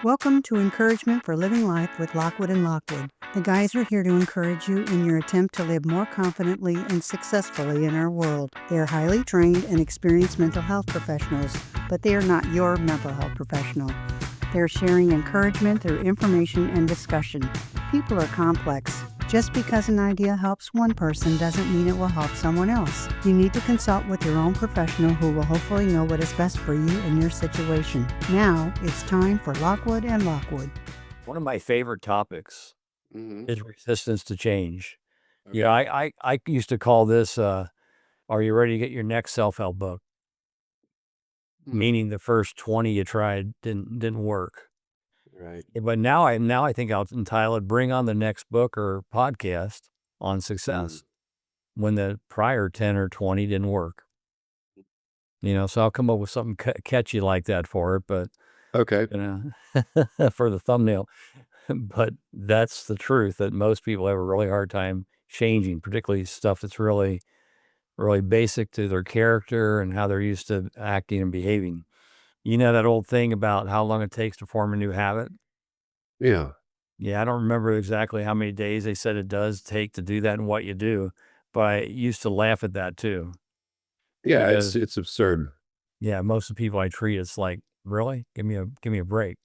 Welcome to Encouragement for Living Life with Lockwood and Lockwood. The guys are here to encourage you in your attempt to live more confidently and successfully in our world. They are highly trained and experienced mental health professionals, but they are not your mental health professional. They are sharing encouragement through information and discussion. People are complex. Just because an idea helps one person doesn't mean it will help someone else. You need to consult with your own professional who will hopefully know what is best for you and your situation. Now, it's time for Lockwood and Lockwood. One of my favorite topics Mhm. is resistance to change. Okay. I used to call this, "Are you ready to get your next self-help book?" Mm. Meaning the first 20 you tried didn't work. Right. But now I think I'll entitle it, "Bring on the next book or podcast on Mm. success," when the prior 10 or 20 didn't work. So I'll come up with something catchy like that for it, but, Okay. you for the thumbnail. But that's the truth that most people have a really hard time changing, particularly stuff that's really, really basic to their character and how they're used to acting and behaving. You know that old thing about how long it takes to form a new habit? Yeah. Yeah, I don't remember exactly how many days they said it does take to do that and what you do, but I used to laugh at that too. Yeah, it's Because it's absurd. yeah, most of the people I treat, it's like, really? Give me a break.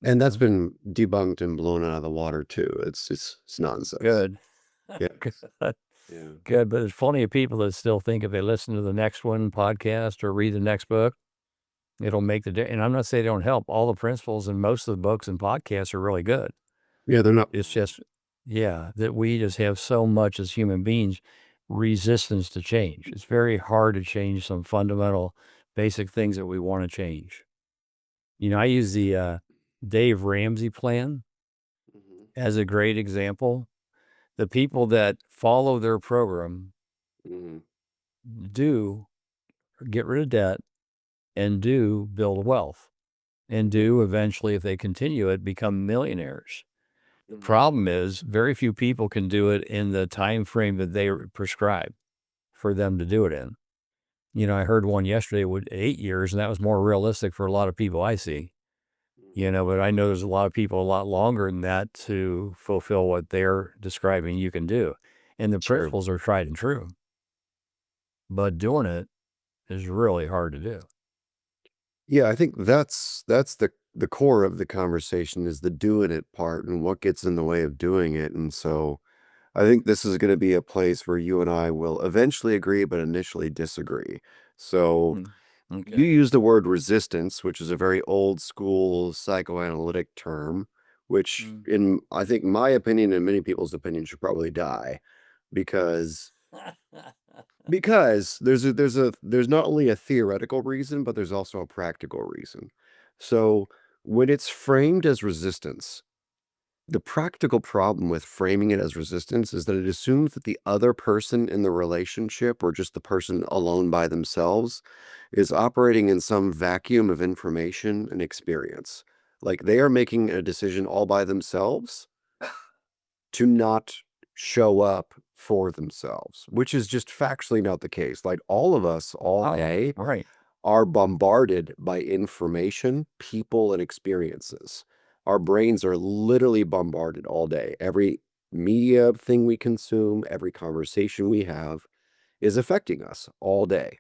And that's So, been debunked and blown out of the water too. It's nonsense. good. Yes. Good. Yeah. Good, but there's plenty of people that still think if they listen to the next one podcast or read the next book, it'll make and I'm not saying they don't help. All the principles and most of the books and podcasts are really good. Yeah, they're not It's just, yeah, that we just have so much as human beings resistance to change. It's very hard to change some fundamental, basic things that we want to change. I use the Dave Ramsey plan Mhm. as a great example. The people that follow their program Mhm. do get rid of debt and do build wealth and Mhm. do eventually, if they continue it, become millionaires. The Mhm. problem is very few people can do it in the time frame that they prescribe for them to do it in. I heard one yesterday with 8 years, and that was more realistic for a lot of people I see. Mhm. But I know there's a lot of people a lot longer than that to fulfill what they're describing you can do. And the Sure. principles are tried and true, but doing it is really hard to do. Yeah, I think that's the core of the conversation is the doing it part and what gets in the way of doing it. And so I think this is going to be a place where you and I will eventually agree, but initially disagree. So Mm. you Okay. use the word resistance, which is a very old school psychoanalytic term, which Mm. in I think my opinion and many people's opinion should probably die because there's not only a theoretical reason, but there's also a practical reason. So when it's framed as resistance, the practical problem with framing it as resistance is that it assumes that the other person in the relationship or just the person alone by themselves is operating in some vacuum of information and experience. Like they are making a decision all by themselves to not show up for themselves, which is just factually not the case. Like all of us all day Right. are bombarded by information, people, and experiences. Our brains are literally bombarded all day. Every media thing we consume, every conversation we have is affecting us all day.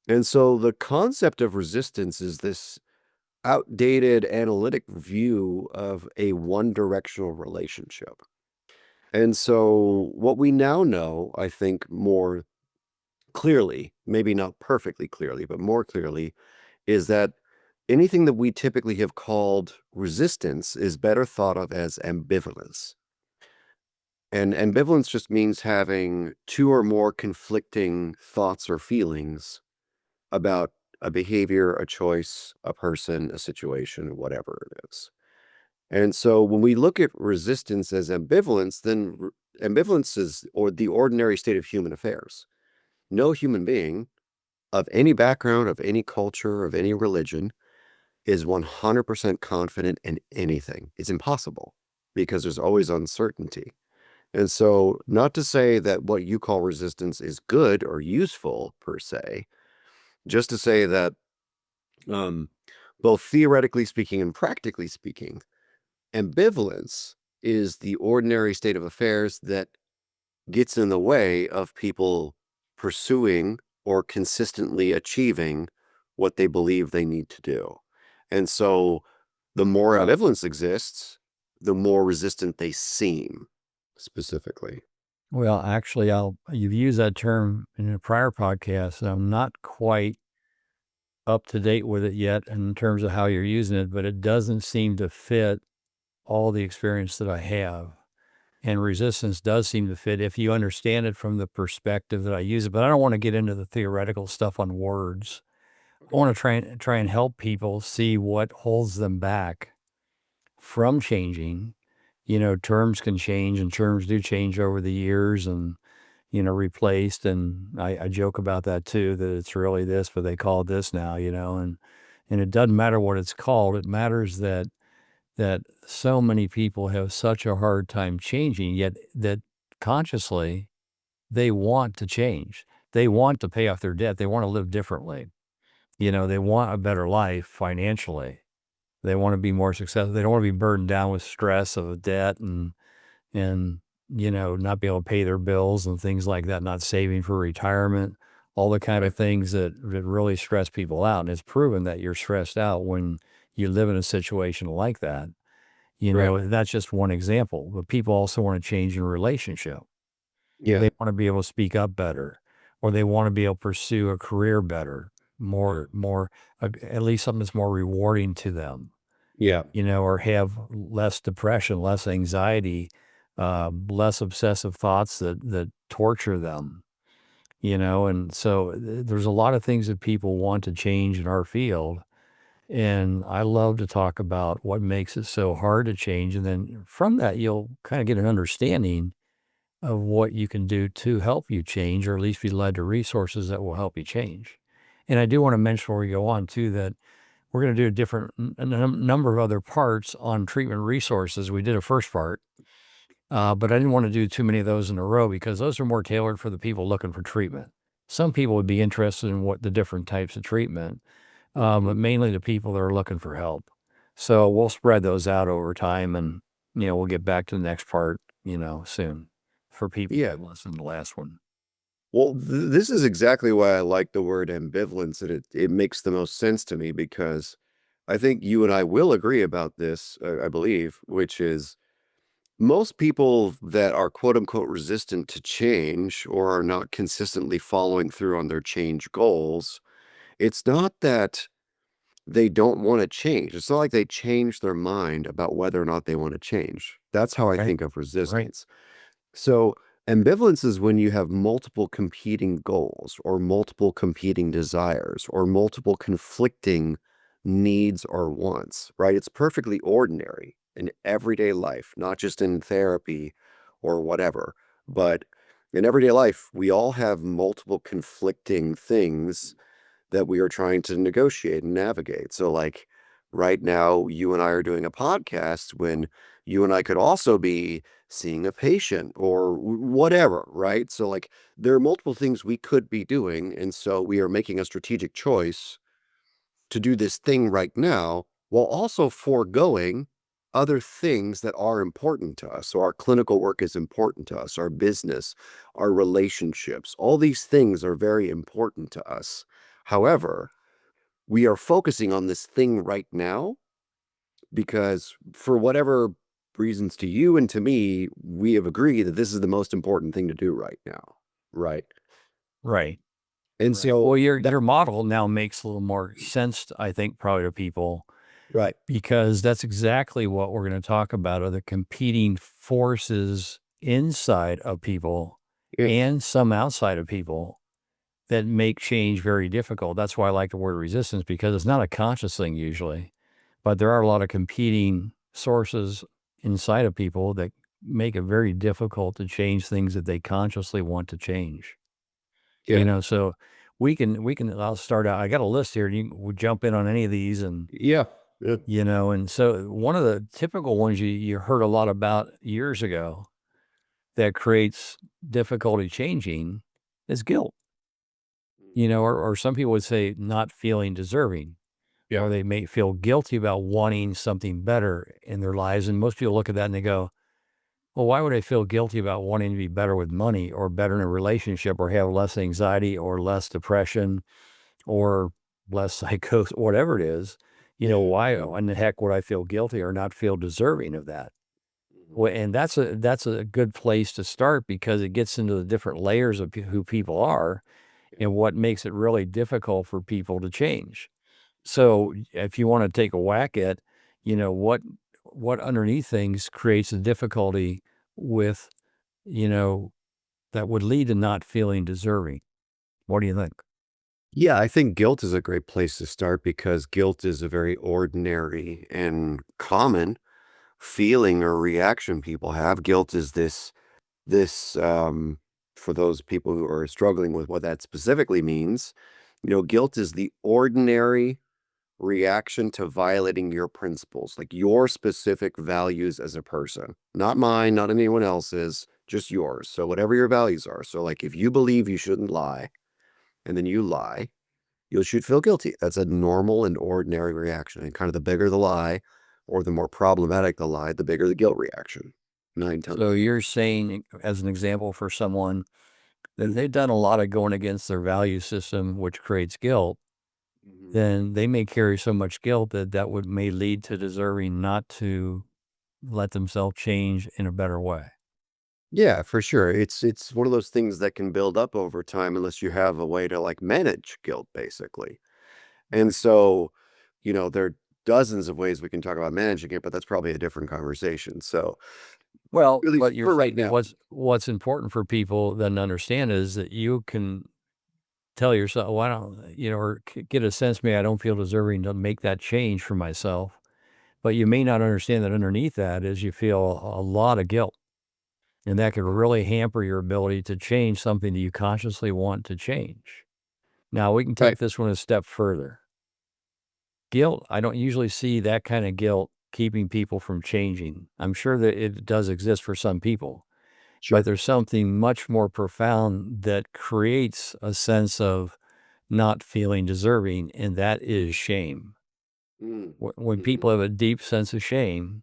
And so the concept of resistance is this outdated analytic view of a one directional relationship. And so what we now know, I think more clearly, maybe not perfectly clearly, but more clearly, is that anything that we typically have called resistance is better thought of as ambivalence. And ambivalence just means having two or more conflicting thoughts or feelings about a behavior, a choice, a person, a situation, whatever it is. And so when we look at resistance as ambivalence, then ambivalence is or the ordinary state of human affairs. No human being of any background, of any culture, of any religion is 100% confident in anything. It's impossible because there's always uncertainty. And so, not to say that what you call resistance is good or useful per se, just to say that um, both theoretically speaking and practically speaking. Ambivalence is the ordinary state of affairs that gets in the way of people pursuing or consistently achieving what they believe they need to do. And so the more ambivalence exists, the more resistant they seem specifically. Well, actually, you've used that term in a prior podcast, and I'm not quite up to date with it yet in terms of how you're using it, but it doesn't seem to fit all the experience that I have. And resistance does seem to fit if you understand it from the perspective that I use it. But I don't want to get into the theoretical stuff on words. I want to try and help people see what holds them back from changing. Terms can change, and terms do change over the years and, replaced. And I joke about that too, that it's really this, but they call it this now, and it doesn't matter what it's called. It matters that so many people have such a hard time changing, yet that consciously they want to change. They want to pay off their debt. They want to live differently. They want a better life financially. They want to be more successful. They don't want to be burdened down with stress of debt and not be able to pay their bills and things like that, not saving for retirement, all the kind of things that really stress people out. And it's proven that you're stressed out when you live in a situation like that. That's just one example, but people also want to change in relationship. Yeah. They want to be able to speak up better, or they want to be able to pursue a career better, more, at least something that's more rewarding to them, Yeah. or have less depression, less anxiety, less obsessive thoughts that torture them, and so there's a lot of things that people want to change in our field. And I love to talk about what makes it so hard to change. And then from that, you'll kind of get an understanding of what you can do to help you change, or at least be led to resources that will help you change. And I do want to mention before we go on too, that we're going to do a number of other parts on treatment resources. We did a first part, but I didn't want to do too many of those in a row because those are more tailored for the people looking for treatment. Some people would be interested in what the different types of treatment, but mainly the people that are looking for help. So we'll spread those out over time, and we'll get back to the next part, soon for people Yeah. that listen to the last one. Well, this is exactly why I like the word ambivalence, and it makes the most sense to me because I think you and I will agree about this, I believe, which is most people that are quote unquote resistant to change or are not consistently following through on their change goals, it's not that they don't want to change. It's not like they change their mind about whether or not they want to change. That's how I Right. think of resistance. So, ambivalence is when you have multiple competing goals or multiple competing desires or multiple conflicting needs or wants, right? It's perfectly ordinary in everyday life, not just in therapy or whatever, but in everyday life, we all have multiple conflicting things that we are trying to negotiate and navigate. So, like right now, you and I are doing a podcast when you and I could also be seeing a patient or whatever, right? So, like, there are multiple things we could be doing. And so, we are making a strategic choice to do this thing right now while also foregoing other things that are important to us. So, our clinical work is important to us, our business, our relationships, all these things are very important to us. However, we are focusing on this thing right now because for whatever reasons to you and to me, we have agreed that this is the most important thing to do right now. Right. Right. And Right. so Well, your model now makes a little more sense, I think, probably to people, right. because that's exactly what we're going to talk about, are the competing forces inside of people Yeah. and some outside of people that make change very difficult. That's why I like the word resistance, because it's not a conscious thing usually, but there are a lot of competing sources inside of people that make it very difficult to change things that they consciously want to change. Yeah. So I'll start out. I got a list here, and you can jump in on any of these, and Yeah. Yeah. and so one of the typical ones you heard a lot about years ago that creates difficulty changing is guilt. Or some people would say not feeling deserving. or they may feel guilty about wanting something better in their lives. And most people look at that and they go, well, why would I feel guilty about wanting to be better with money or better in a relationship or have less anxiety or less depression or less psychosis, whatever it is? Why in the heck would I feel guilty or not feel deserving of that? Well, and that's a good place to start because it gets into the different layers of who people are and what makes it really difficult for people to change. So if you want to take a whack at, what underneath things creates a difficulty with, you know, that would lead to not feeling deserving. What do you think? Yeah, I think guilt is a great place to start because guilt is a very ordinary and common feeling or reaction people have. Guilt is this for those people who are struggling with what that specifically means, guilt is the ordinary reaction to violating your principles, like your specific values as a person, not mine, not anyone else's, just yours. So whatever your values are. So like if you believe you shouldn't lie and then you lie, you should feel guilty. That's a normal and ordinary reaction. And kind of the bigger the lie or the more problematic the lie, the bigger the guilt reaction. 9 times. So you're saying, as an example for someone, that they've done a lot of going against their value system, which creates guilt, then they may carry so much guilt that may lead to deserving not to let themselves change in a better way. Yeah, for sure. It's one of those things that can build up over time unless you have a way to like manage guilt, basically. And so, there are dozens of ways we can talk about managing it, but that's probably a different conversation. So, Well, at least but you're for right saying now. what's important for people then to understand is that you can tell yourself, "Why don't," or get a sense, maybe I don't feel deserving to make that change for myself. But you may not understand that underneath that is you feel a lot of guilt, and that could really hamper your ability to change something that you consciously want to change. Now, we can Right. take this one a step further. Guilt, I don't usually see that kind of guilt keeping people from changing. I'm sure that it does exist for some people, but Sure. there's something much more profound that creates a sense of not feeling deserving, and that is shame. Mm. When people Mhm. have a deep sense of shame,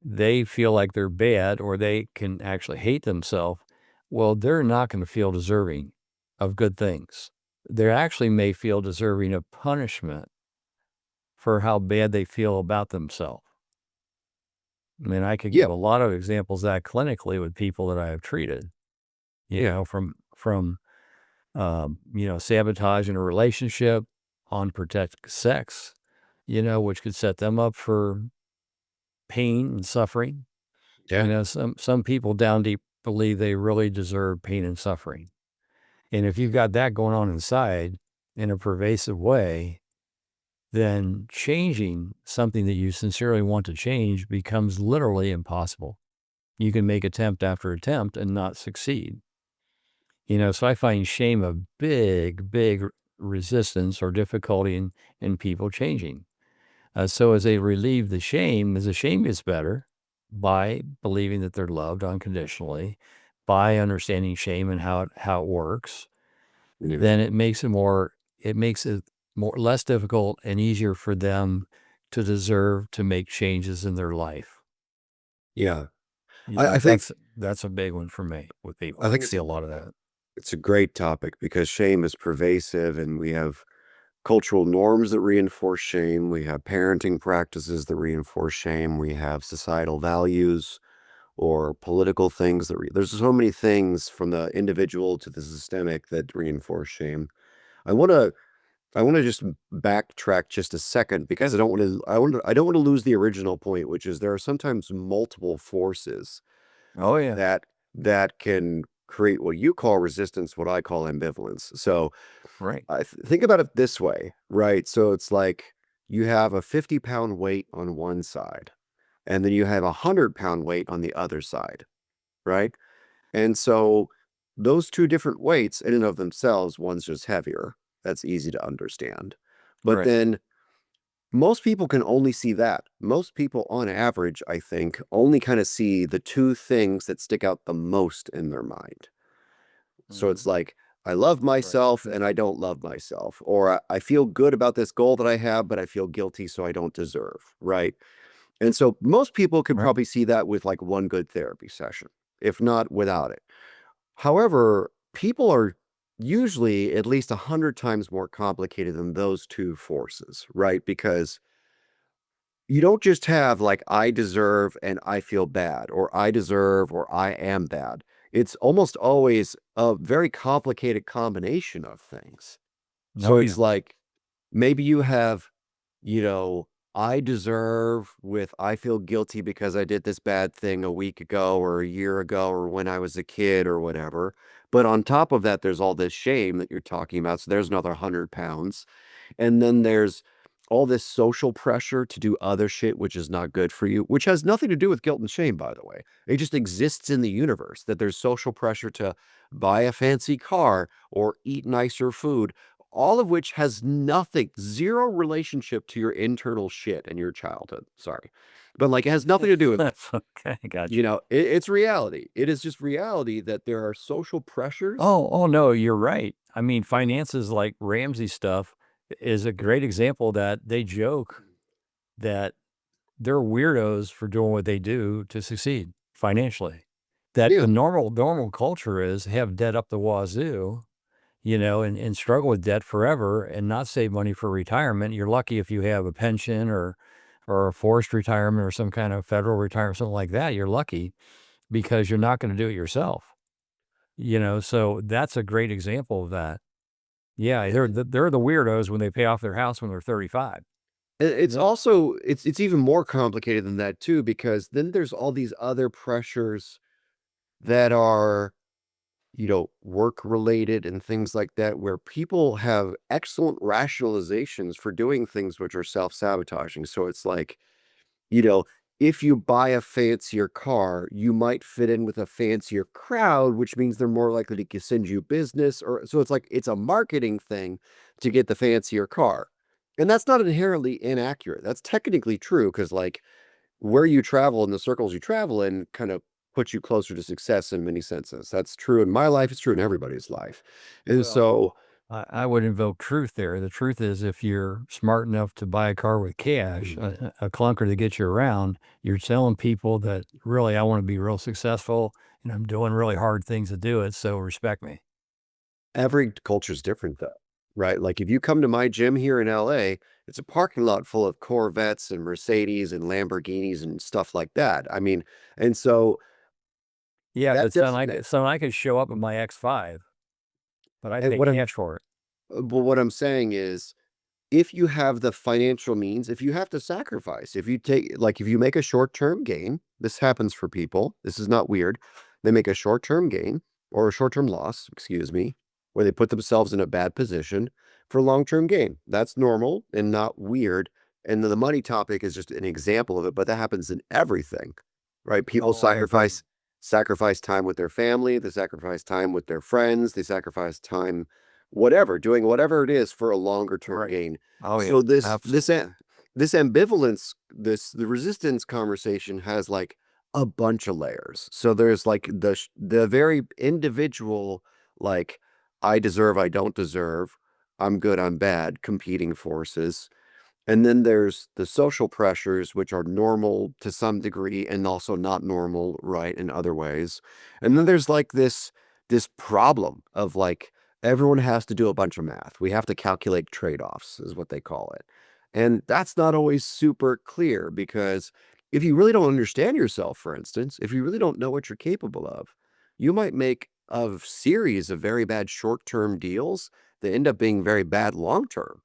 they feel like they're bad or they can actually hate themselves. Well, they're not going to feel deserving of good things. They actually may feel deserving of punishment for how bad they feel about themselves. I mean, I could give Yeah. a lot of examples of that clinically with people that I have treated, from sabotage in a relationship, unprotected sex, which could set them up for pain and suffering. Yeah. Some people down deep believe they really deserve pain and suffering. And if you've got that going on inside in a pervasive way, then changing something that you sincerely want to change becomes literally impossible. You can make attempt after attempt and not succeed. So I find shame a big, big resistance or difficulty in people changing. So as they relieve the shame, as the shame gets better by believing that they're loved unconditionally, by understanding shame and how it works, Yeah. then it makes it less difficult and easier for them to deserve to make changes in their life. Yeah. You I know, think that's a big one for me with people. I I think see a lot of that. it's a great topic because shame is pervasive and we have cultural norms that reinforce shame. We have parenting practices that reinforce shame. We have societal values or political things there's so many things from the individual to the systemic that reinforce shame. I want to I want to just backtrack just a second because I don't want to lose the original point, which is there are sometimes multiple forces Oh yeah, that can create what you call resistance, what I call ambivalence. So right. think about it this way, right? So it's like you have a 50-pound weight on one side, and then you have a 100-pound weight on the other side, right? And so those two different weights in and of themselves, one's just heavier. That's easy to understand. But Right. then most people can only see that. Most people, on average, I think, only kind of see the two things that stick out the most in their mind. So Mhm. it's like I love myself and I don't love myself, or I feel good about this goal that I have, but I feel guilty, so I don't deserve, right? And so most people could Right. probably see that with like one good therapy session, if not without it. However, people are usually at least 100 times more complicated than those two forces, right? Because you don't just have like I deserve and I feel bad, or I deserve or I am bad. It's almost always a very complicated combination of things. So Oh, yeah. it's like maybe you have, you know, I deserve with I feel guilty because I did this bad thing a week ago or a year ago or when I was a kid or whatever. But on top of that, there's all this shame that you're talking about. So there's another 100 pounds. And then there's all this social pressure to do other shit, which is not good for you, which has nothing to do with guilt and shame, by the way. It just exists in the universe that there's social pressure to buy a fancy car or eat nicer food, all of which has nothing, zero relationship to your internal shit and your childhood. Sorry. But like it has nothing to do with, That's okay. Gotcha. it's reality. It is just reality that there are social pressures. Oh, no, you're right. I mean, finances like Ramsey stuff is a great example that they joke that they're weirdos for doing what they do to succeed financially. That Yeah. the normal culture is have debt up the wazoo, and struggle with debt forever and not save money for retirement. You're lucky if you have a pension or a forced retirement or some kind of federal retirement, something like that. You're lucky because you're not going to do it yourself. So that's a great example of that. Yeah, they're the weirdos when they pay off their house when they're 35. It's Yep. also it's even more complicated than that too, because then there's all these other pressures that are, work related and things like that, where people have excellent rationalizations for doing things which are self-sabotaging. So it's like, you know, if you buy a fancier car, you might fit in with a fancier crowd, which means they're more likely to send you business. Or so it's like it's a marketing thing to get the fancier car. And that's not inherently inaccurate. That's technically true because, like, where you travel and the circles you travel in kind of puts you closer to success in many senses. That's true in my life, it's true in everybody's life. And Well, so, I would invoke truth there. The truth is, if you're smart enough to buy a car with cash, mm, a clunker to get you around, you're telling people that really I want to be real successful and I'm doing really hard things to do it. So respect me. every culture is different though, right? Like if you come to my gym here in LA, it's a parking lot full of Corvettes and Mercedes and Lamborghinis and stuff like that. I mean, and so Yeah, that but doesn't, so I could show up in my X5, but I and pay what I'm, cash for it. but what I'm saying is, if you have the financial means, if you have to sacrifice, if you take, like, if you make a short term gain, this happens for people. This is not weird. They make a short term gain or a short term loss, excuse me, where they put themselves in a bad position for long term gain. That's normal and not weird. And the money topic is just an example of it, but that happens in everything, right? People Oh, I agree. sacrifice time with their family, they sacrifice time with their friends, they sacrifice time, whatever, doing whatever it is for a longer term Right. gain. Oh, yeah, So absolutely. this ambivalence, the resistance conversation has like a bunch of layers. So there's like the very individual, like I deserve, I don't deserve, I'm good, I'm bad, competing forces. And then there's the social pressures, which are normal to some degree and also not normal, right, in other ways. And then there's like this problem of like everyone has to do a bunch of math. We have to calculate trade-offs, is what they call it. And that's not always super clear because if you really don't understand yourself, for instance, if you really don't know what you're capable of, you might make a series of very bad short-term deals that end up being very bad long-term,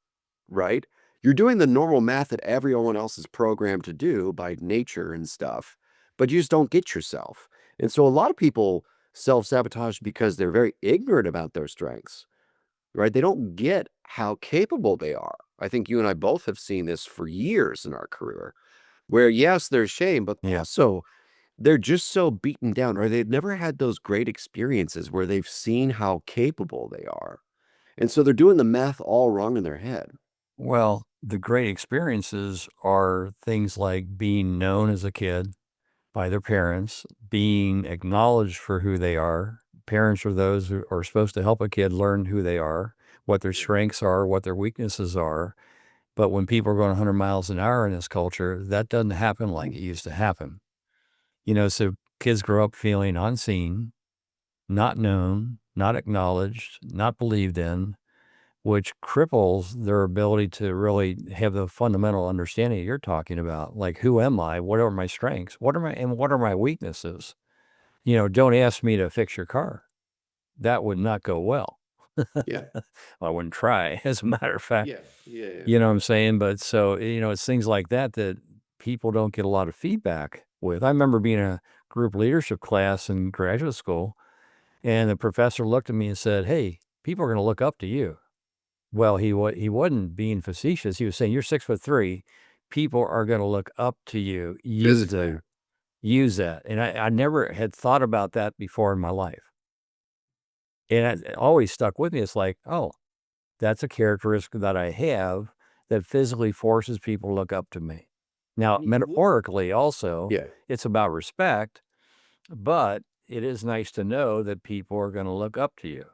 right? You're doing the normal math that everyone else is programmed to do by nature and stuff, but you just don't get yourself. And so a lot of people self-sabotage because they're very ignorant about their strengths, right? They don't get how capable they are. I think you and I both have seen this for years in our career, where yes, there's shame, but Yeah. also they're just so beaten down, or they've never had those great experiences where they've seen how capable they are. And so they're doing the math all wrong in their head. Well, the great experiences are things like being known as a kid by their parents, being acknowledged for who they are, parents are those who are supposed to help a kid learn who they are, what their strengths are, what their weaknesses are. But when people are going 100 miles an hour in this culture, that doesn't happen like it used to happen. So kids grow up feeling unseen, not known, not acknowledged, not believed in, which cripples their ability to really have the fundamental understanding you're talking about. Like, who am I? What are my strengths? What are my weaknesses? Don't ask me to fix your car. That would not go well. Yeah. I wouldn't try, as a matter of fact. Yeah. Yeah. You know what I'm saying? But so, it's things like that that people don't get a lot of feedback with. I remember being in a group leadership class in graduate school, and the professor looked at me and said, "Hey, people are going to look up to you." Well, he wasn't being facetious. He was saying, "You're 6'3". People are going to look up to you. Physically. Use that. And I never had thought about that before in my life. And it always stuck with me. It's like, oh, that's a characteristic that I have that physically forces people to look up to me. Now, metaphorically, also, Yeah. it's about respect, but it is nice to know that people are going to look up to you,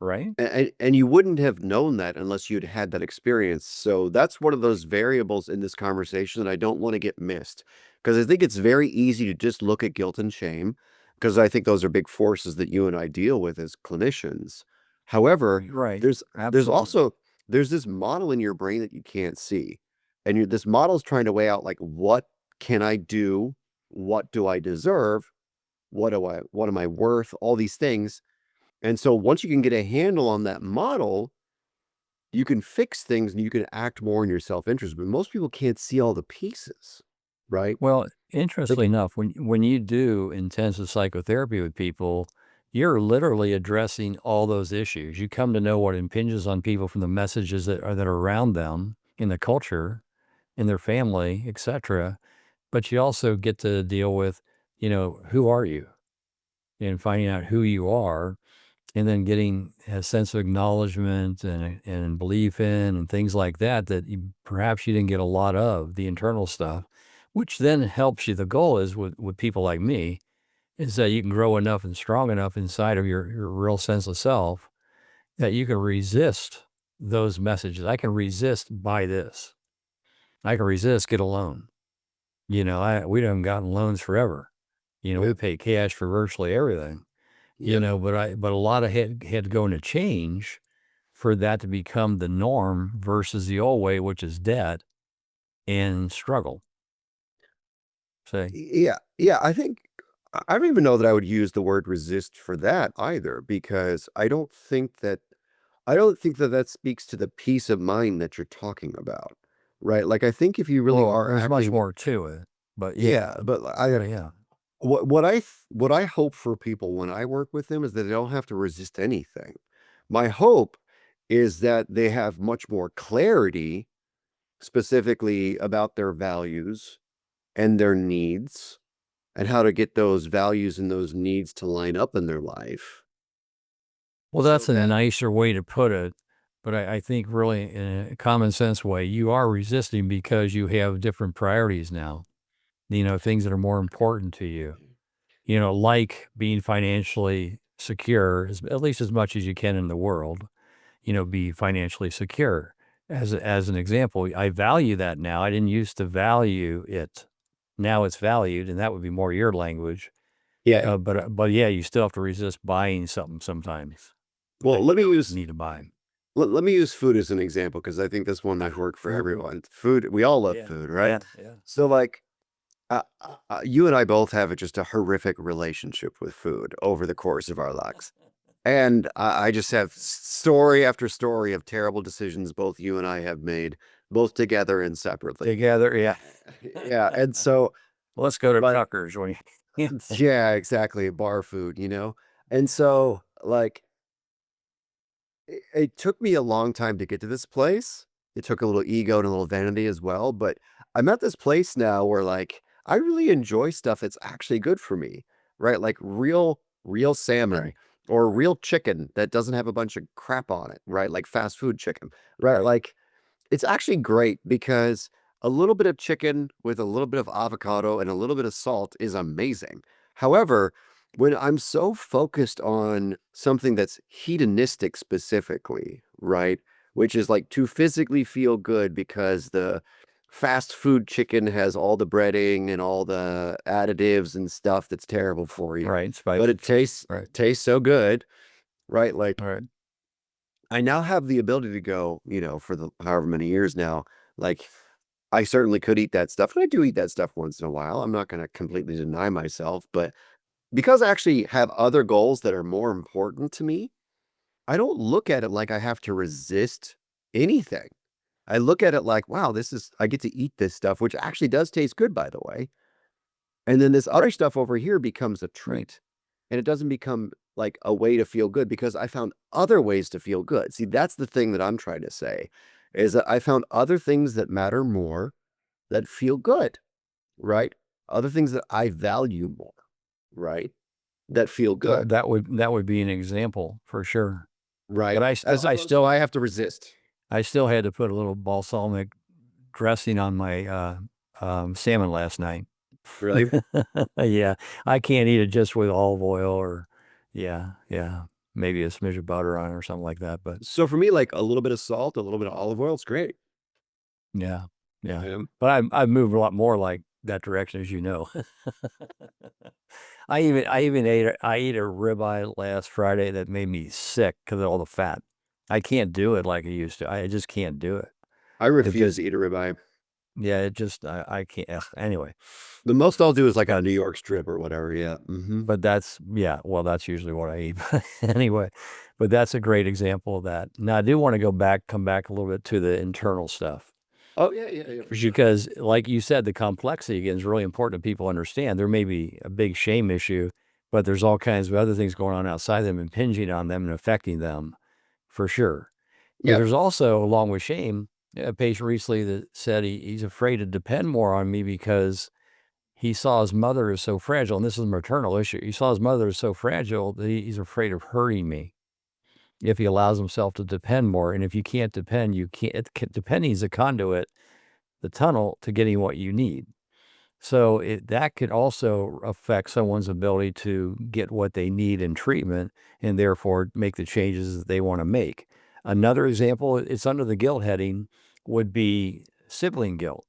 right? And you wouldn't have known that unless you'd had that experience. So that's one of those variables in this conversation that I don't want to get missed. Because I think it's very easy to just look at guilt and shame, because I think those are big forces that you and I deal with as clinicians. However, Right. there's Absolutely. also there's this model in your brain that you can't see. And this model is trying to weigh out, like, what can I do? What do I deserve? What am I worth? All these things. And so once you can get a handle on that model, you can fix things and you can act more in your self-interest. But most people can't see all the pieces, right? Well, interestingly enough, when you do intensive psychotherapy with people, you're literally addressing all those issues. You come to know what impinges on people from the messages that are around them in the culture, in their family, etc. But you also get to deal with, who are you, and finding out who you are, and then getting a sense of acknowledgement and belief in and things like that perhaps you didn't get a lot of the internal stuff, which then helps you. The goal is with people like me is that you can grow enough and strong enough inside of your real sense of self that you can resist those messages. I can resist buy this. I can resist get a loan. We haven't gotten loans forever. We pay cash for virtually everything. Yep. But a lot of had to go into change for that to become the norm versus the old way, which is debt and struggle. Say, Yeah. Yeah. I don't even know that I would use the word resist for that either, because I don't think that that speaks to the peace of mind that you're talking about, right? Like, I think if you really well, are there's much acting, more to it, but yeah, but yeah. what I hope for people when I work with them is that they don't have to resist anything. My hope is that they have much more clarity specifically about their values and their needs and how to get those values and those needs to line up in their life. Well, So that's a nicer way to put it. But I think really in a common sense way, you are resisting because you have different priorities now, things that are more important to you. Like being financially secure, at least as much as you can in the world, be financially secure. As an example, I value that now. I didn't used to value it. Now it's valued, and that would be more your language. yeah. But yeah, you still have to resist buying something sometimes Well, that you don't need to buy. let me use food as an example, because I think this one might work for everyone. Food, we all love Yeah, food, right? yeah. So, like, you and I both have just a horrific relationship with food over the course of our lives. And I just have story after story of terrible decisions both you and I have made, both together and separately. Together, yeah. Yeah. And so, Let's go to but Tucker's when you. yeah, exactly. Bar food, And so, like, it took me a long time to get to this place. It took a little ego and a little vanity as well, but I'm at this place now where, like, I really enjoy stuff that's actually good for me, right? Like real salmon Right. or real chicken that doesn't have a bunch of crap on it, right? Like fast food chicken, right? Like, it's actually great because a little bit of chicken with a little bit of avocado and a little bit of salt is amazing. However, when I'm so focused on something that's hedonistic specifically, right? Which is like to physically feel good because the fast food chicken has all the breading and all the additives and stuff that's terrible for you. Right. But it tastes Right. tastes so good, right? Like Right. I now have the ability to go, for the however many years now, like I certainly could eat that stuff. And I do eat that stuff once in a while. I'm not going to completely deny myself, but because I actually have other goals that are more important to me, I don't look at it like I have to resist anything. I look at it like, wow, I get to eat this stuff, which actually does taste good, by the way. And then this other stuff over here becomes a treat. And it doesn't become like a way to feel good because I found other ways to feel good. See, that's the thing that I'm trying to say is that I found other things that matter more that feel good, right? Other things that I value more, right? That feel good, That would be an example for sure. right? But As opposed to I have to resist. I still had to put a little balsamic dressing on my salmon last night. Really? Yeah, I can't eat it just with olive oil or, yeah, maybe a smidge of butter on it or something like that. But So for me, like a little bit of salt, a little bit of olive oil, it's great. yeah, yeah. Um, But I've moved a lot more like that direction, as you know. I even ate a ribeye last Friday that made me sick because of all the fat. I can't do it like I used to. I just can't do it. I It refuse just to eat a ribeye. Yeah, it just I can't. Anyway, The most I'll do is like a New York strip or whatever. Yeah. but that's usually what I eat. But anyway, but that's a great example of that. Now I do want to come back a little bit to the internal stuff. Oh yeah, yeah, yeah, for sure. Because, like you said, the complexity again is really important that people understand. There may be a big shame issue, but there's all kinds of other things going on outside them, impinging on them and affecting them, for sure. But Yeah. there's also, along with shame, a patient recently that said he's afraid to depend more on me because he saw his mother is so fragile, and this is a maternal issue. He saw his mother is so fragile that he's afraid of hurting me if he allows himself to depend more. And if you can't depend, you can't. Depending is a conduit, the tunnel to getting what you need. So that could also affect someone's ability to get what they need in treatment and therefore make the changes that they want to make. Another example, it's under the guilt heading, would be sibling guilt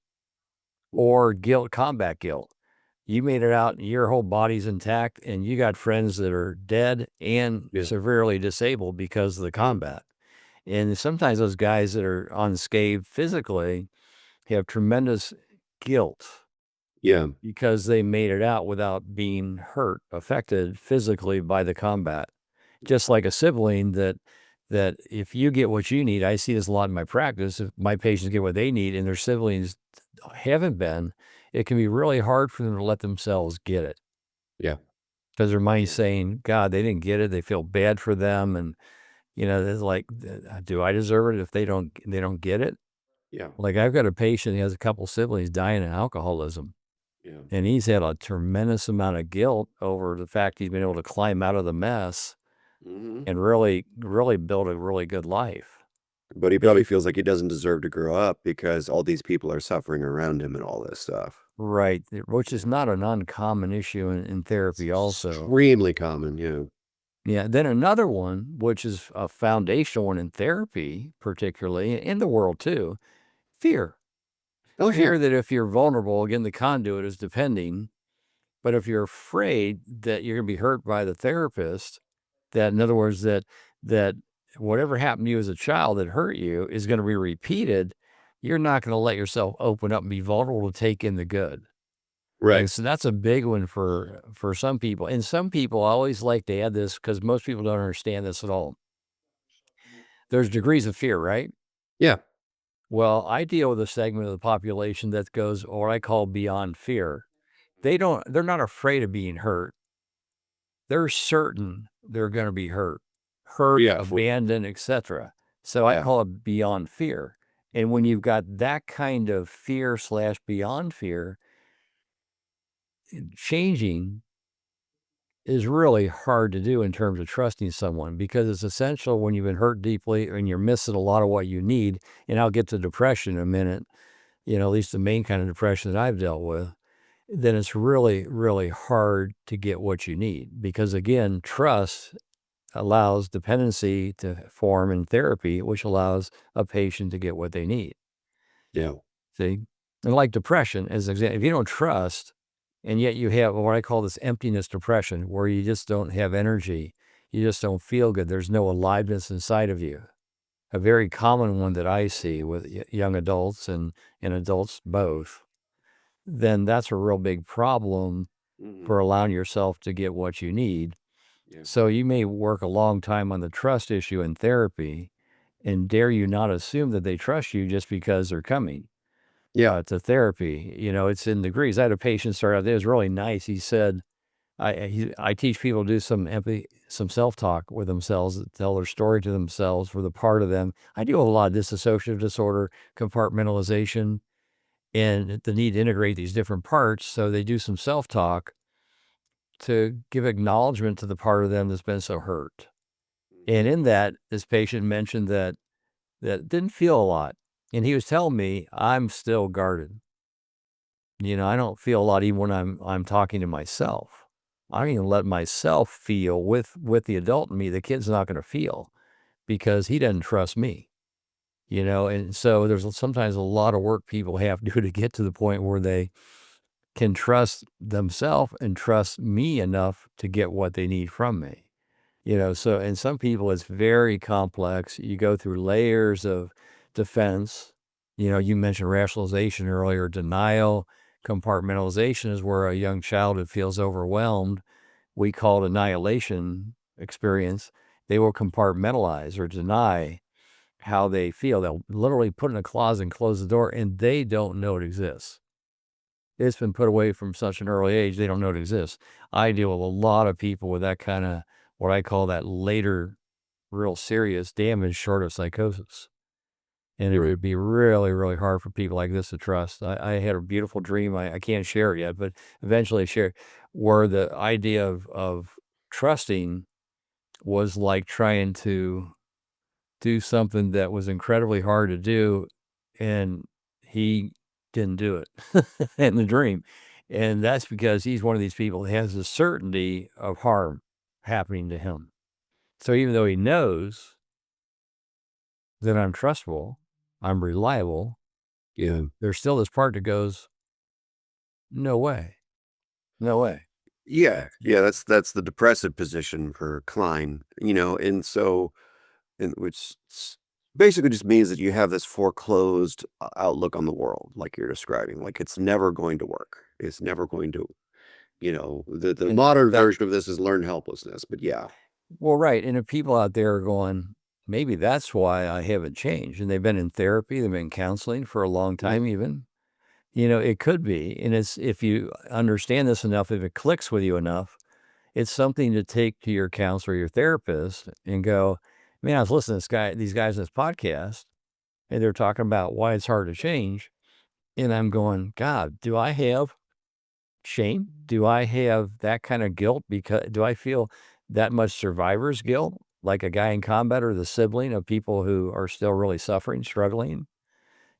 or combat guilt. You made it out, your whole body's intact, and you got friends that are dead and Yeah. severely disabled because of the combat. And sometimes those guys that are unscathed physically have tremendous guilt Yeah. because they made it out without being affected physically by the combat. Just like a sibling that if you get what you need, I see this a lot in my practice. If my patients get what they need and their siblings haven't been, it can be really hard for them to let themselves get it Yeah. because their mind's saying, God, they didn't get it. They feel bad for them. And, there's like, do I deserve it if they don't get it? Yeah. Like I've got a patient, he has a couple siblings dying of alcoholism. Yeah. And he's had a tremendous amount of guilt over the fact he's been able to climb out of the mess hmm and really, really build a really good life. But he probably feels like he doesn't deserve to grow up because all these people are suffering around him and all this stuff. Right. Which is not an uncommon issue in therapy also. Extremely common. Yeah. Yeah. Then another one, which is a foundational one in therapy, particularly in the world too, fear. Oh, Fear that if you're vulnerable, again, the conduit is depending. But if you're afraid that you're going to be hurt by the therapist, that in other words, that whatever happened to you as a child that hurt you is going to be repeated, you're not going to let yourself open up and be vulnerable to take in the good. Right. And so that's a big one for some people. And some people, I always like to add this because most people don't understand this at all. There's degrees of fear, right? Yeah. Well, I deal with a segment of the population that goes what I call beyond fear. They're not afraid of being hurt. They're certain they're going to be hurt, Yeah. abandoned, etc. So I Yeah. call it beyond fear. And when you've got that kind of fear / beyond fear, changing is really hard to do in terms of trusting someone because it's essential when you've been hurt deeply and you're missing a lot of what you need. And I'll get to depression in a minute, at least the main kind of depression that I've dealt with. then it's really, really hard to get what you need. Because again, trust allows dependency to form in therapy, which allows a patient to get what they need. Yeah. See? And like depression, as an example, if you don't trust, and yet you have what I call this emptiness depression, where you just don't have energy, you just don't feel good, there's no aliveness inside of you. A very common one that I see with young adults and adults both, then that's a real big problem Mhm. for allowing yourself to get what you need. Yeah. So you may work a long time on the trust issue in therapy, and dare you not assume that they trust you just because they're coming Yeah. to therapy. It's in degrees. I had a patient start out there. It was really nice. He said, I teach people to do some empathy, some self-talk with themselves, tell their story to themselves for the part of them. I do a lot of dissociative disorder, compartmentalization, and the need to integrate these different parts. So they do some self-talk to give acknowledgement to the part of them that's been so hurt. And in that, this patient mentioned that didn't feel a lot. And he was telling me, I'm still guarded. I don't feel a lot even when I'm talking to myself. I don't even let myself feel with the adult in me. The kid's not going to feel because he doesn't trust me. And so there's sometimes a lot of work people have to do to get to the point where they can trust themselves and trust me enough to get what they need from me. So in some people it's very complex. You go through layers of defense. You mentioned rationalization earlier, denial, compartmentalization is where a young child who feels overwhelmed, we call it annihilation experience. They will compartmentalize or deny how they feel. They'll literally put it in a closet and close the door, and they don't know it exists. It's been put away from such an early age, they don't know it exists. I deal with a lot of people with that kind of what I call that later, real serious damage short of psychosis. And it Right. would be really, really hard for people like this to trust. I had a beautiful dream. I can't share it yet, but eventually share where the idea of trusting was like trying to do something that was incredibly hard to do, and he didn't do it in the dream. And that's because he's one of these people that has the certainty of harm happening to him. So even though he knows that I'm trustable, I'm reliable, Yeah. there's still this part that goes, no way, no way. Yeah. Yeah. That's the depressive position for Klein, and so, and which basically just means that you have this foreclosed outlook on the world, like you're describing. Like it's never going to work. It's never going to, the And modern that, version of this is learned helplessness. But yeah. well, right. And if people out there are going, maybe that's why I haven't changed. And they've been in therapy, they've been in counseling for a long Mhm. time, even. It could be. And it's if you understand this enough, if it clicks with you enough, it's something to take to your counselor, your therapist, and go, man, I was listening to these guys in this podcast, and they're talking about why it's hard to change. And I'm going, God, do I have shame? Do I have that kind of guilt? Because do I feel that much survivor's guilt, like a guy in combat or the sibling of people who are still really suffering, struggling?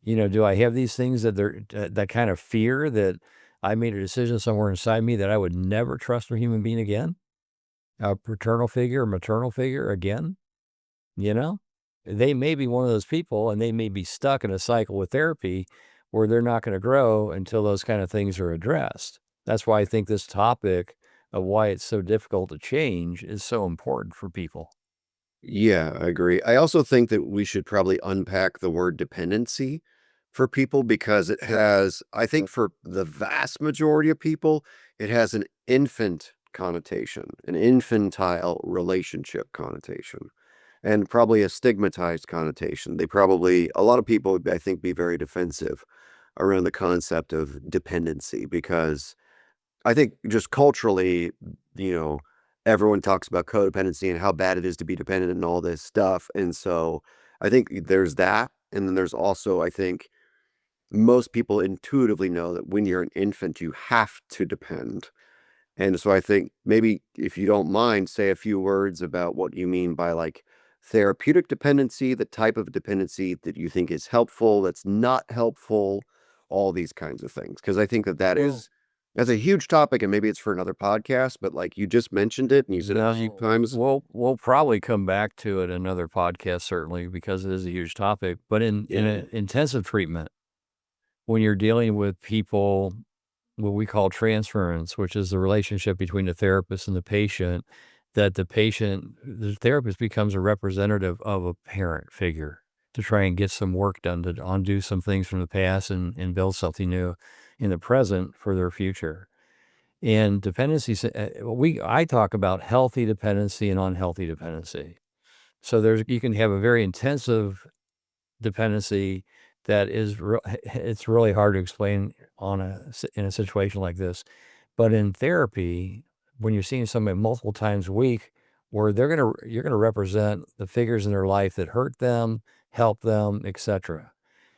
Do I have these things that kind of fear that I made a decision somewhere inside me that I would never trust a human being again, a paternal figure or maternal figure again? You know, they may be one of those people, and they may be stuck in a cycle with therapy where they're not going to grow until those kind of things are addressed. That's why I think this topic of why it's so difficult to change is so important for people. Yeah, I agree. I also think that we should probably unpack the word dependency for people because it has, I think for the vast majority of people, it has an infant connotation, an infantile relationship connotation, and probably a stigmatized connotation. A lot of people would, I think, be very defensive around the concept of dependency because I think just culturally, you know, everyone talks about codependency and how bad it is to be dependent and all this stuff. And so I think there's that. And then there's also, I think most people intuitively know that when you're an infant, you have to depend. And so I think maybe if you don't mind, say a few words about what you mean by like therapeutic dependency, the type of dependency that you think is helpful, that's not helpful, all these kinds of things. Because I think that that Well, is That's a huge topic, and maybe it's for another podcast, but like you just mentioned it and you said it a few times. We'll probably come back to it in another podcast, certainly, because it is a huge topic. But in an intensive treatment, when you're dealing with people, what we call transference, which is the relationship between the therapist and the patient, that the therapist becomes a representative of a parent figure to try and get some work done, to undo some things from the past and build something new in the present for their future. And dependencies, I talk about healthy dependency and unhealthy dependency. So you can have a very intensive dependency that is it's really hard to explain in a situation like this. But in therapy, when you're seeing somebody multiple times a week, where you're gonna represent the figures in their life that hurt them, help them, etc.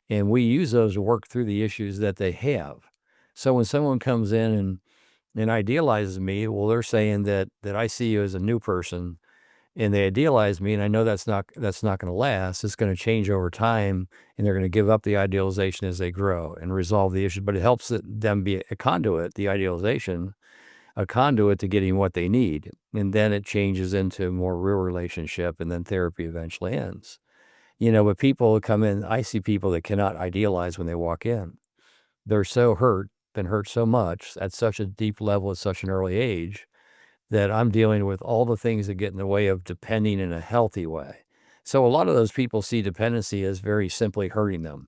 And we use those to work through the issues that they have. So when someone comes in and idealizes me, well, they're saying that I see you as a new person, and they idealize me, and I know that's not going to last. It's going to change over time, and they're going to give up the idealization as they grow and resolve the issue. But it helps them be a conduit, the idealization, a conduit to getting what they need, and then it changes into a more real relationship, and then therapy eventually ends. But people come in, I see people that cannot idealize when they walk in. They're so hurt, been hurt so much at such a deep level at such an early age, that I'm dealing with all the things that get in the way of depending in a healthy way. So a lot of those people see dependency as very simply hurting them.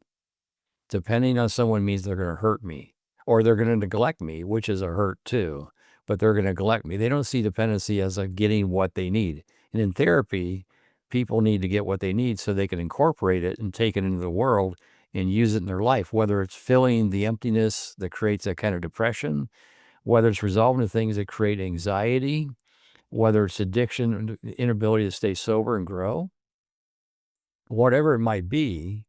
Depending on someone means they're going to hurt me, or they're going to neglect me, which is a hurt too, but they're going to neglect me. They don't see dependency as a getting what they need. And in therapy, people need to get what they need so they can incorporate it and take it into the world and use it in their life, whether it's filling the emptiness that creates that kind of depression, whether it's resolving the things that create anxiety, whether it's addiction, inability to stay sober and grow, whatever it might be,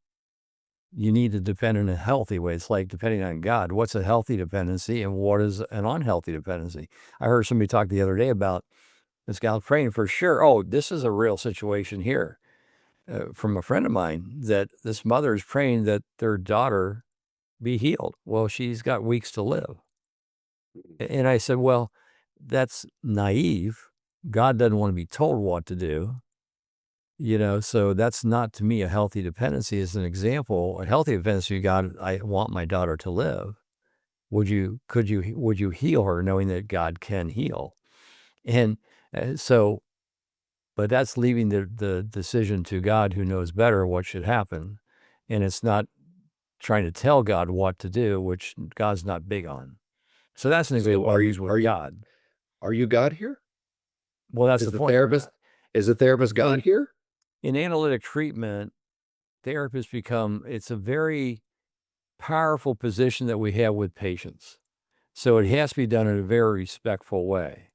you need to depend in a healthy way. It's like depending on God. What's a healthy dependency and what is an unhealthy dependency? I heard somebody talk the other day about this gal praying for sure. Oh, this is a real situation here from a friend of mine, that this mother is praying that their daughter be healed. Well, she's got weeks to live. And I said, well, that's naive. God doesn't want to be told what to do. So that's not, to me, a healthy dependency. As an example, a healthy dependency, God, I want my daughter to live. Would you heal her, knowing that God can heal? And but that's leaving the decision to God, who knows better what should happen. And it's not trying to tell God what to do, which God's not big on. So that's an example I use with God. Are you God here? Well, that's the point. Is the therapist God here? In analytic treatment, therapists it's a very powerful position that we have with patients. So it has to be done in a very respectful way,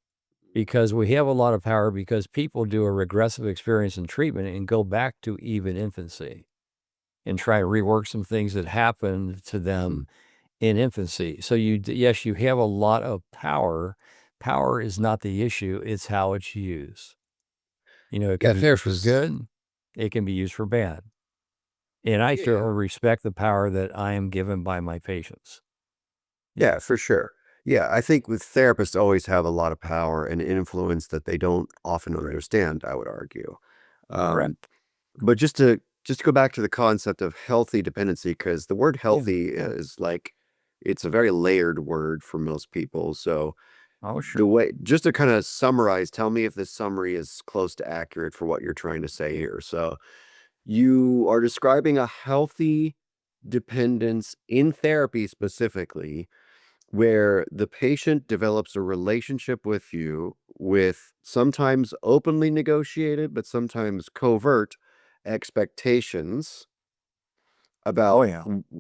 because we have a lot of power, because people do a regressive experience in treatment and go back to even infancy and try to rework some things that happened to them in infancy. So yes, you have a lot of power. Power is not the issue. It's how it's used. It can be used for good. It can be used for bad. And I sure respect the power that I am given by my patients. Yeah, for sure. Yeah, I think with therapists always have a lot of power and influence that they don't often understand, I would argue. Right. But just to go back to the concept of healthy dependency, because the word healthy is like, it's a very layered word for most people. So just to kind of summarize, tell me if this summary is close to accurate for what you're trying to say here. So you are describing a healthy dependence in therapy specifically, where the patient develops a relationship with you with sometimes openly negotiated, but sometimes covert expectations about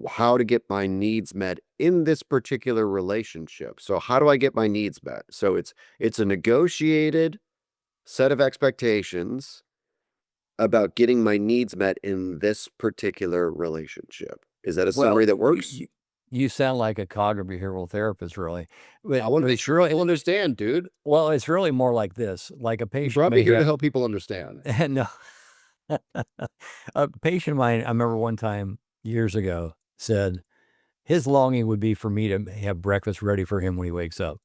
how to get my needs met in this particular relationship. So how do I get my needs met? So it's a negotiated set of expectations about getting my needs met in this particular relationship. Is that a summary that works? You sound like a cognitive behavioral therapist, really. But I want to make sure I understand, dude. Well, it's really more like this. Like a patient You brought me here to help people understand. No. A patient of mine, I remember one time years ago, said his longing would be for me to have breakfast ready for him when he wakes up.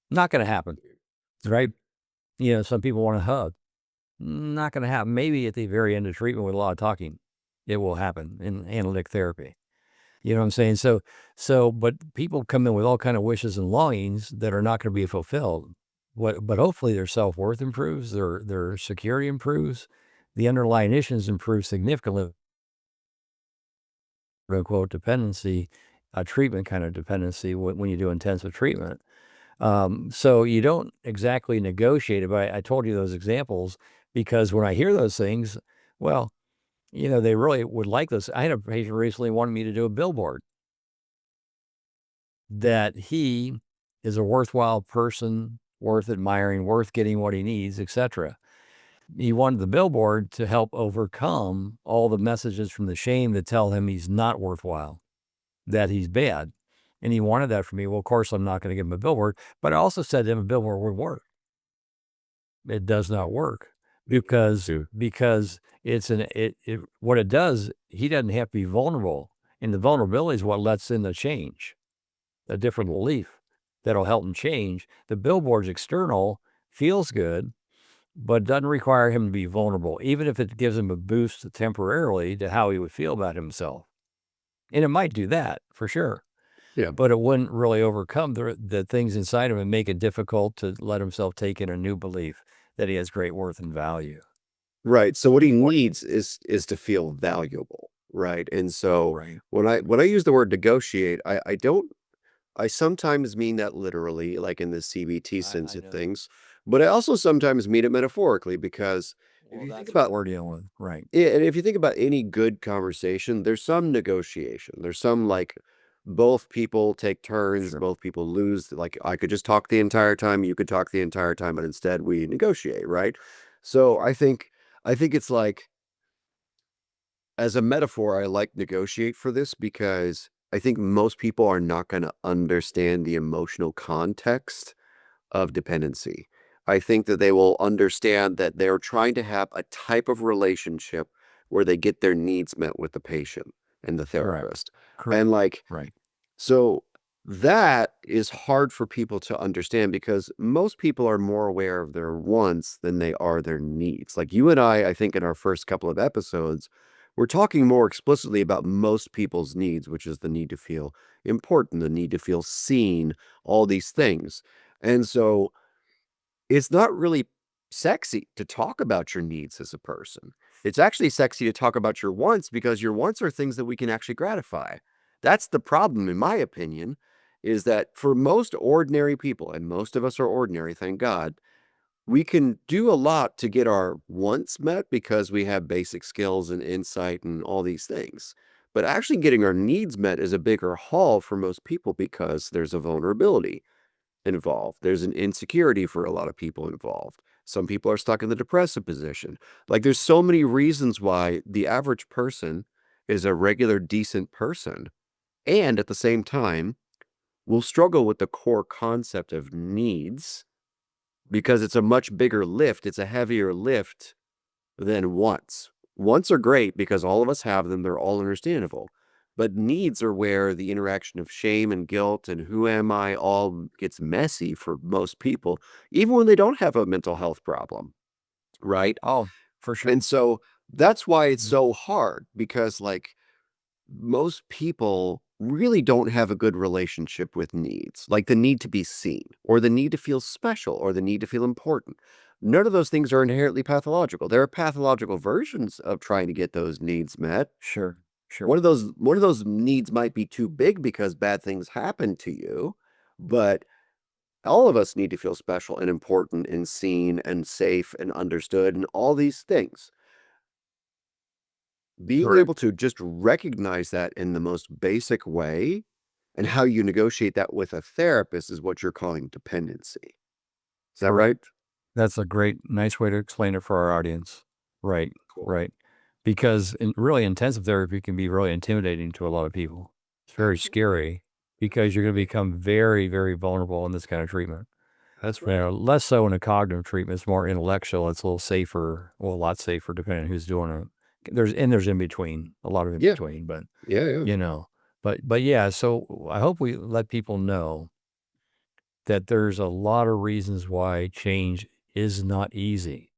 Not going to happen, right? Some people want a hug. Not going to happen. Maybe at the very end of treatment with a lot of talking, it will happen in analytic therapy. You know what I'm saying? But people come in with all kind of wishes and longings that are not going to be fulfilled. But hopefully their self-worth improves, their security improves, the underlying issues improve significantly. Quote unquote dependency, a treatment kind of dependency when you do intensive treatment. So you don't exactly negotiate it, but I told you those examples because when I hear those things, well, they really would like this. I had a patient recently wanted me to do a billboard that he is a worthwhile person, worth admiring, worth getting what he needs, etc. He wanted the billboard to help overcome all the messages from the shame that tell him he's not worthwhile, that he's bad. And he wanted that from me. Well, of course, I'm not going to give him a billboard, but I also said to him a billboard would work. It does not work because what it does, he doesn't have to be vulnerable. And the vulnerability is what lets in the change, a different belief that'll help him change. The billboard's external, feels good, but doesn't require him to be vulnerable, even if it gives him a boost temporarily to how he would feel about himself. And it might do that for sure. Yeah. But it wouldn't really overcome the things inside him and make it difficult to let himself take in a new belief that he has great worth and value. Right. So what he needs is to feel valuable, right? And so Right. when I use the word negotiate, I sometimes mean that literally, like in the CBT sense I of know. things, but I also sometimes mean it metaphorically because if you think about what we're dealing with, right? yeah, and if you think about any good conversation, there's some negotiation. There's some like both people take turns, Sure. both people lose. Like I could just talk the entire time, you could talk the entire time, but instead we negotiate, right? So I think it's like as a metaphor, I like negotiate for this because I think most people are not going to understand the emotional context of dependency. I think that they will understand that they're trying to have a type of relationship where they get their needs met with the patient and the therapist. Correct. And like, Right. so that is hard for people to understand because most people are more aware of their wants than they are their needs. Like you and I think in our first couple of episodes, we're talking more explicitly about most people's needs, which is the need to feel important, the need to feel seen, all these things. And so it's not really sexy to talk about your needs as a person. It's actually sexy to talk about your wants because your wants are things that we can actually gratify. That's the problem, in my opinion, is that for most ordinary people, and most of us are ordinary, thank God, we can do a lot to get our wants met because we have basic skills and insight and all these things. But actually getting our needs met is a bigger haul for most people because there's a vulnerability involved. There's an insecurity for a lot of people involved. Some people are stuck in the depressive position. Like there's so many reasons why the average person is a regular, decent person. And at the same time, will struggle with the core concept of needs because it's a much bigger lift. It's a heavier lift than wants. Wants are great because all of us have them. They're all understandable. But needs are where the interaction of shame and guilt and who am I all gets messy for most people, even when they don't have a mental health problem, right? Oh, for sure. And so that's why it's so hard because like most people really don't have a good relationship with needs, like the need to be seen or the need to feel special or the need to feel important. None of those things are inherently pathological. There are pathological versions of trying to get those needs met. Sure. One of those needs might be too big because bad things happen to you, but all of us need to feel special and important and seen and safe and understood and all these things. Being Correct. able to just recognize that in the most basic way and how you negotiate that with a therapist is what you're calling dependency. Is that right? That's a nice way to explain it for our audience. Right. Cool. Right. Because really intensive therapy can be really intimidating to a lot of people. It's very scary because you're going to become very, very vulnerable in this kind of treatment. That's Less so in a cognitive treatment. It's more intellectual. It's a little safer, well, a lot safer depending on who's doing it. There's in between, a lot of in Yeah. between, but Yeah. you know, But yeah, so I hope we let people know that there's a lot of reasons why change is not easy.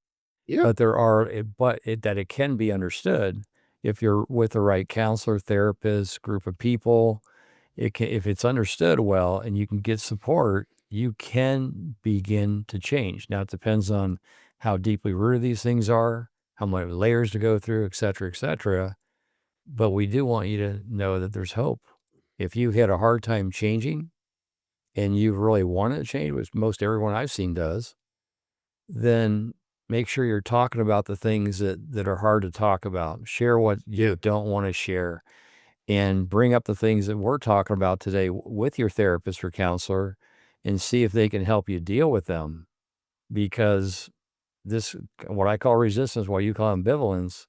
Yeah. But that it can be understood if you're with the right counselor, therapist, group of people. If it's understood well and you can get support, you can begin to change. Now it depends on how deeply rooted these things are, how many layers to go through, et cetera, et cetera. But we do want you to know that there's hope. If you had a hard time changing and you really wanted to change, which most everyone I've seen does, then make sure you're talking about the things that are hard to talk about. Share what you don't want to share, and bring up the things that we're talking about today with your therapist or counselor and see if they can help you deal with them. Because this, what I call resistance, what you call ambivalence,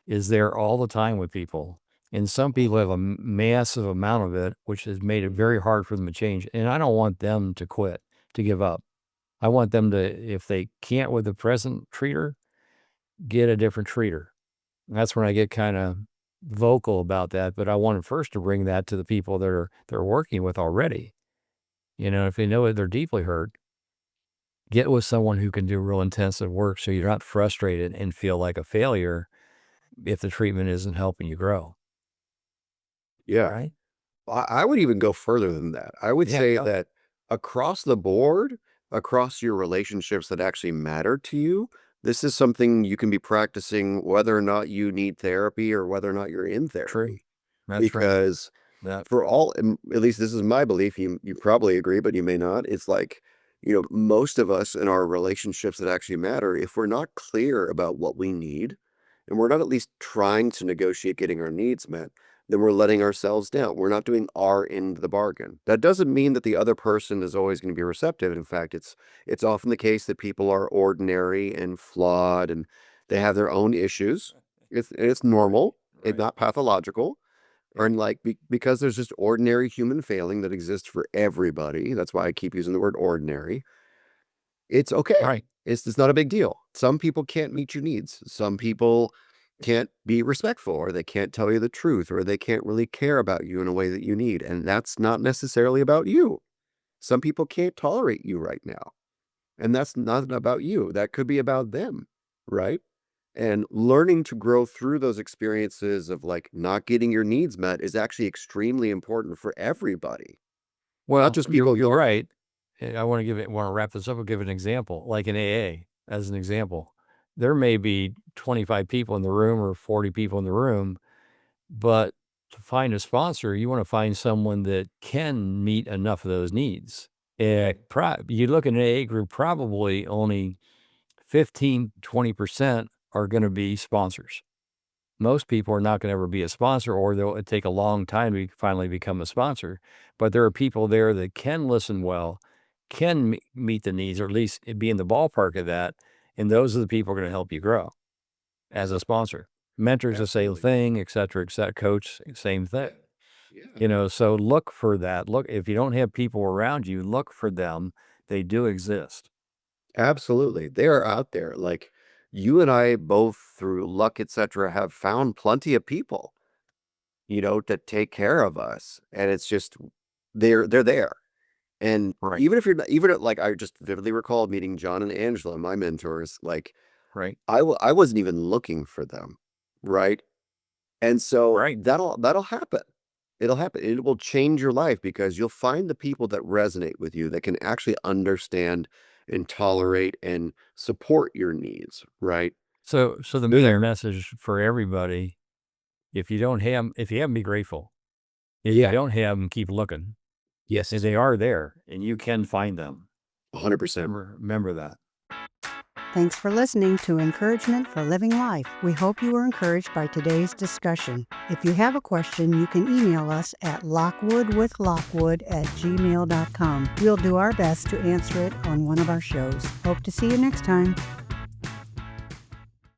is there all the time with people. And some people have a massive amount of it, which has made it very hard for them to change. And I don't want them to quit, to give up. I want them to, if they can't with the present treater, get a different treater. And that's when I get kind of vocal about that. But I wanted first to bring that to the people they're working with already. If they know that they're deeply hurt, get with someone who can do real intensive work so you're not frustrated and feel like a failure if the treatment isn't helping you grow. Yeah. Right? I would even go further than that. I would Yeah, say go. that across the board, across your relationships that actually matter to you, this is something you can be practicing whether or not you need therapy or whether or not you're in True. therapy. That's right. Because That, for all, at least this is my belief, you probably agree, but you may not. It's like, most of us in our relationships that actually matter, if we're not clear about what we need, and we're not at least trying to negotiate getting our needs met, then we're letting ourselves down. We're not doing our end of the bargain. That doesn't mean that the other person is always going to be receptive. In fact, it's often the case that people are ordinary and flawed and they have their own issues. It's normal. It's right. not pathological. Or because there's just ordinary human failing that exists for everybody. That's why I keep using the word ordinary. It's okay. Right. It's not a big deal. Some people can't meet your needs. Some people can't be respectful, or they can't tell you the truth, or they can't really care about you in a way that you need. And that's not necessarily about you. Some people can't tolerate you right now. And that's not about you. That could be about them, right? And learning to grow through those experiences of like not getting your needs met is actually extremely important for everybody. Well, just you're people you're right. I want to wrap this up and give an example, like in AA, as an example. There may be 25 people in the room or 40 people in the room, but to find a sponsor, you want to find someone that can meet enough of those needs. You look at an AA group, probably only 15, 20% are going to be sponsors. Most people are not going to ever be a sponsor, or it'll take a long time to finally become a sponsor. But there are people there that can listen well, can meet the needs, or at least be in the ballpark of that. And those are the people who are going to help you grow as a sponsor. Mentors, the same Absolutely. thing, et cetera, et cetera. Coach, same thing. Yeah. So look for that. Look, if you don't have people around you, look for them. They do exist. Absolutely. They are out there. Like you and I both through luck, etc., have found plenty of people, to take care of us. And it's just they're there. And Right. even if you're not, even like I just vividly recall meeting John and Angela, my mentors, like Right. I wasn't even looking for them, right? And so Right. that'll happen. It'll happen. It will change your life because you'll find the people that resonate with you that can actually understand and tolerate and support your needs, right? So the main message for everybody, if you haven't, be grateful. If you don't have them, keep looking. Yes. And they are there, and you can find them. 100%. Remember that. Thanks for listening to Encouragement for Living Life. We hope you were encouraged by today's discussion. If you have a question, you can email us at lockwoodwithlockwood@gmail.com. We'll do our best to answer it on one of our shows. Hope to see you next time.